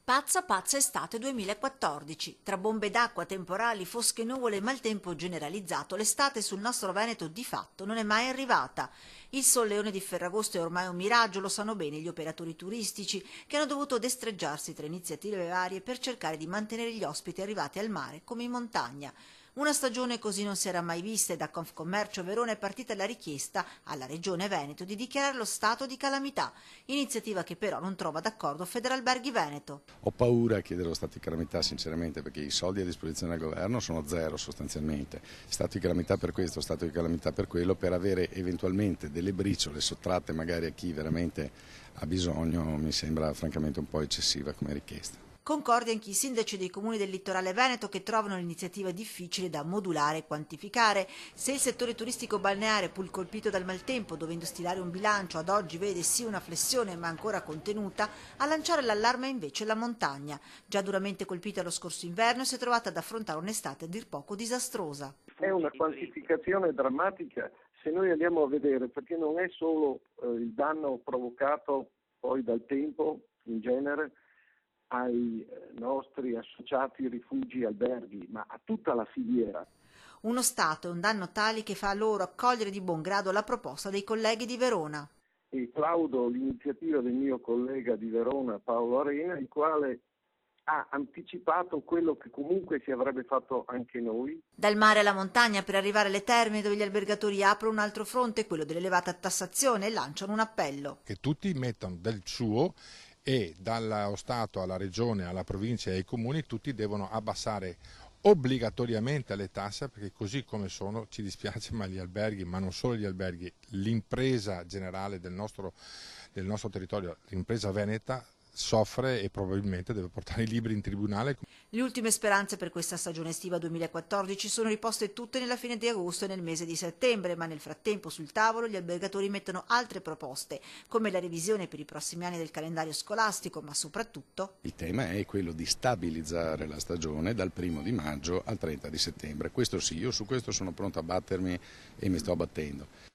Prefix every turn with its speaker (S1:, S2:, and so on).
S1: Pazza pazza estate 2014. Tra bombe d'acqua, temporali, fosche nuvole e maltempo generalizzato, l'estate sul nostro Veneto di fatto non è mai arrivata. Il solleone di Ferragosto è ormai un miraggio, lo sanno bene gli operatori turistici, che hanno dovuto destreggiarsi tra iniziative varie per cercare di mantenere gli ospiti arrivati al mare come in montagna. Una stagione così non si era mai vista e da Confcommercio Verona è partita la richiesta alla Regione Veneto di dichiarare lo stato di calamità, iniziativa che però non trova d'accordo Federalberghi Veneto.
S2: Ho paura a chiedere lo stato di calamità sinceramente, perché i soldi a disposizione del governo sono zero sostanzialmente. Stato di calamità per questo, stato di calamità per quello, per avere eventualmente delle briciole sottratte magari a chi veramente ha bisogno, mi sembra francamente un po' eccessiva come richiesta.
S1: Concordi anche i sindaci dei comuni del litorale veneto che trovano l'iniziativa difficile da modulare e quantificare. Se il settore turistico balneare, pur colpito dal maltempo, dovendo stilare un bilancio, ad oggi vede sì una flessione ma ancora contenuta, a lanciare l'allarme è invece la montagna. Già duramente colpita lo scorso inverno, si è trovata ad affrontare un'estate a dir poco disastrosa.
S3: È una quantificazione drammatica se noi andiamo a vedere, perché non è solo il danno provocato poi dal tempo in genere ai nostri associati rifugi e alberghi, ma a tutta la filiera.
S1: Uno stato e un danno tali che fa loro accogliere di buon grado la proposta dei colleghi di Verona.
S3: E plaudo l'iniziativa del mio collega di Verona, Paolo Arena, il quale ha anticipato quello che comunque si avrebbe fatto anche noi.
S1: Dal mare alla montagna per arrivare alle terme, dove gli albergatori aprono un altro fronte, quello dell'elevata tassazione, e lanciano un appello.
S4: Che tutti mettano del suo e dallo Stato alla Regione, alla provincia e ai comuni tutti devono abbassare obbligatoriamente le tasse, perché così come sono, ci dispiace, ma gli alberghi, ma non solo gli alberghi, l'impresa generale del nostro territorio, l'impresa veneta, soffre e probabilmente deve portare i libri in tribunale.
S1: Le ultime speranze per questa stagione estiva 2014 sono riposte tutte nella fine di agosto e nel mese di settembre, ma nel frattempo sul tavolo gli albergatori mettono altre proposte, come la revisione per i prossimi anni del calendario scolastico, ma soprattutto...
S2: Il tema è quello di stabilizzare la stagione dal 1° di maggio al 30 di settembre. Questo sì, io su questo sono pronto a battermi e mi sto battendo.